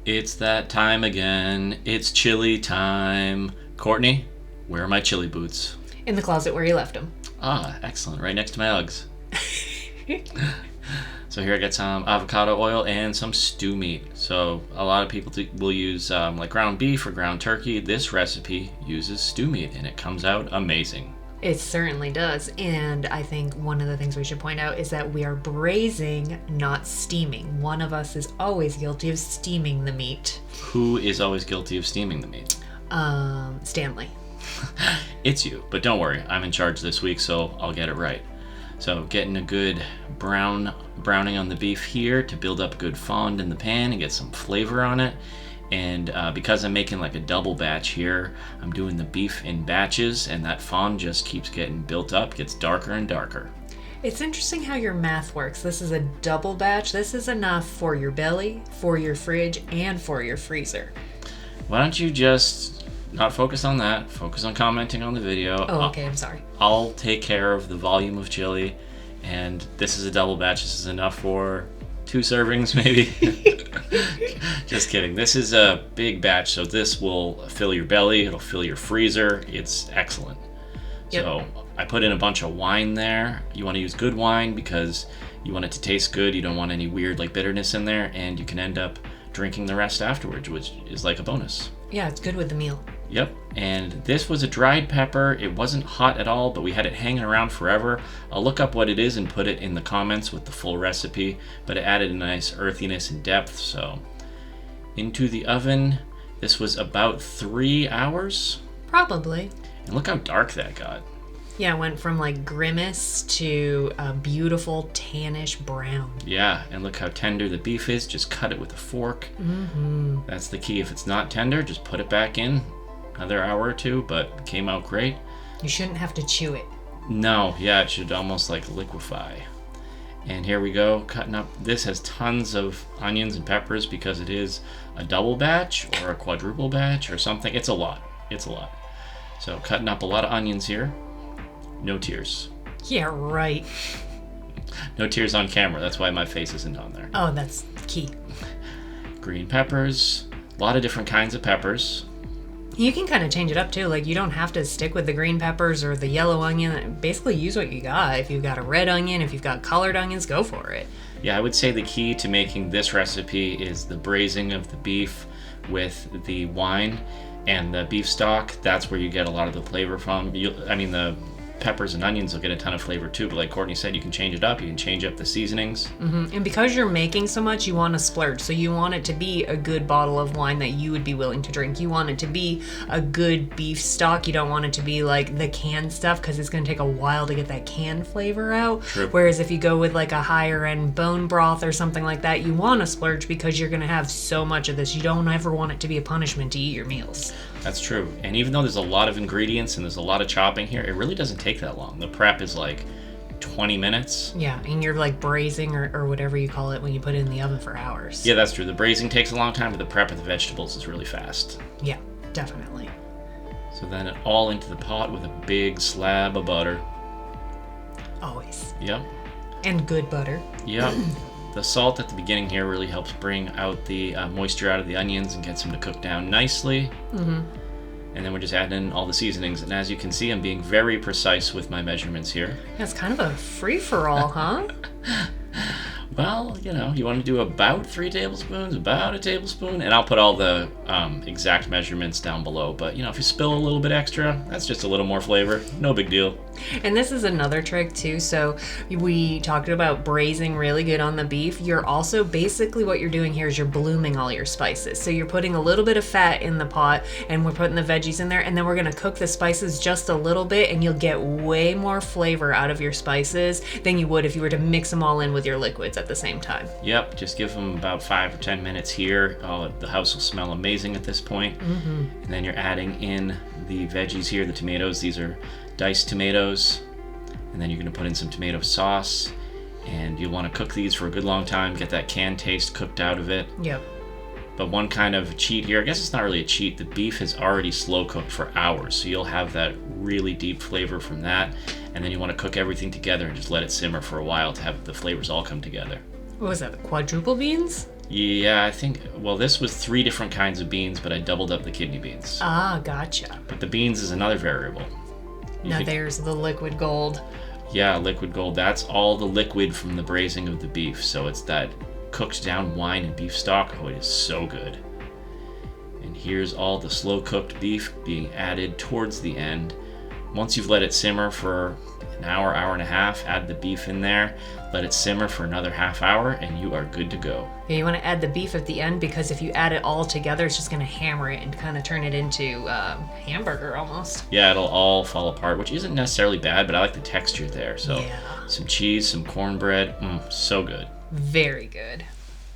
It's that time again. It's chili time. Courtney, where are my chili boots? In the closet where you left them. Ah, excellent. Right next to my Uggs. So here I got some avocado oil and some stew meat. So a lot of people will use like ground beef or ground turkey. This recipe uses stew meat and it comes out amazing. It certainly does. And I think one of the things we should point out is that we are braising, not steaming. One of us is always guilty of steaming the meat. Who is always guilty of steaming the meat? Stanley. It's you, but don't worry. I'm in charge this week, so I'll get it right. So getting a good browning on the beef here to build up a good fond in the pan and get some flavor on it. And because I'm making like a double batch here, I'm doing the beef in batches, and that fond just keeps getting built up, gets darker and darker. It's interesting how your math works. This is a double batch. This is enough for your belly, for your fridge, and for your freezer. Why don't you just not focus on that, focus on commenting on the video. Oh, okay, I'm sorry. I'll take care of the volume of chili, and this is a double batch. This is enough for 2 servings maybe. Just kidding. This is a big batch, so this will fill your belly, it'll fill your freezer. It's excellent. Yep. So I put in a bunch of wine there. You want to use good wine because you want it to taste good. You don't want any weird like bitterness in there, and you can end up drinking the rest afterwards, which is like a bonus. Yeah, it's good with the meal. Yep, and this was a dried pepper. It wasn't hot at all, but we had it hanging around forever. I'll look up what it is and put it in the comments with the full recipe, but it added a nice earthiness and depth. So into the oven. This was about 3 hours. Probably. And look how dark that got. Yeah, it went from like grimace to a beautiful tannish brown. Yeah, and look how tender the beef is. Just cut it with a fork. Mm-hmm. That's the key. If it's not tender, just put it back in. Another hour or 2, but it came out great. You shouldn't have to chew it. No, yeah, it should almost like liquefy. And here we go, cutting up. This has tons of onions and peppers because it is a double batch or a quadruple batch or something. It's a lot. It's a lot. So cutting up a lot of onions here. No tears. Yeah, right. No tears on camera. That's why my face isn't on there. Oh, that's key. Green peppers. A lot of different kinds of peppers. You can kind of change it up too. Like, you don't have to stick with the green peppers or the yellow onion. Basically, use what you got. If you've got a red onion, if you've got colored onions, go for it. Yeah, I would say the key to making this recipe is the braising of the beef with the wine and the beef stock. That's where you get a lot of the flavor from. The peppers and onions will get a ton of flavor too, but like Courtney said, you can change it up. You can change up the seasonings. Mm-hmm. And because you're making so much, you want to splurge. So you want it to be a good bottle of wine that you would be willing to drink. You want it to be a good beef stock. You don't want it to be like the canned stuff because it's going to take a while to get that canned flavor out. True. Whereas if you go with like a higher end bone broth or something like that, you want to splurge because you're going to have so much of this. You don't ever want it to be a punishment to eat your meals. That's true. And even though there's a lot of ingredients and there's a lot of chopping here, it really doesn't take that long. The prep is like 20 minutes. Yeah, and you're like braising or whatever you call it when you put it in the oven for hours. Yeah, that's true. The braising takes a long time, but the prep of the vegetables is really fast. Yeah, definitely. So then it all into the pot with a big slab of butter. Always. Yep. And good butter. Yep. The salt at the beginning here really helps bring out the moisture out of the onions and gets them to cook down nicely. Mm-hmm. And then we're just adding in all the seasonings. And as you can see, I'm being very precise with my measurements here. Yeah, it's kind of a free-for-all, huh? Well, you want to do about 3 tablespoons, about a tablespoon, and I'll put all the exact measurements down below. But, if you spill a little bit extra, that's just a little more flavor. No big deal. And this is another trick, too. So we talked about braising really good on the beef. You're also, basically what you're doing here is you're blooming all your spices. So you're putting a little bit of fat in the pot, and we're putting the veggies in there, and then we're going to cook the spices just a little bit, and you'll get way more flavor out of your spices than you would if you were to mix them all in with your liquids at the same time. Yep, just give them about 5 or 10 minutes here. The house will smell amazing at this point. Mm-hmm. And then you're adding in the veggies here, the tomatoes. These are diced tomatoes. And then you're going to put in some tomato sauce. And you'll want to cook these for a good long time, get that canned taste cooked out of it. Yep. But one kind of cheat here, I guess it's not really a cheat, the beef is already slow cooked for hours, so you'll have that really deep flavor from that, and then you want to cook everything together and just let it simmer for a while to have the flavors all come together. What was that, the quadruple beans? Yeah, I think, well, this was 3 different kinds of beans, but I doubled up the kidney beans. Ah, gotcha. But the beans is another variable. Now there's the liquid gold. Yeah, liquid gold. That's all the liquid from the braising of the beef. So it's that cooked down wine and beef stock. Oh, it is so good. And here's all the slow cooked beef being added towards the end. Once you've let it simmer for an hour, hour and a half, add the beef in there, let it simmer for another half hour, and you are good to go. Yeah, you want to add the beef at the end because if you add it all together, it's just going to hammer it and kind of turn it into hamburger almost. Yeah, it'll all fall apart, which isn't necessarily bad, but I like the texture there. So Yeah. some cheese, some cornbread, so good. Very good.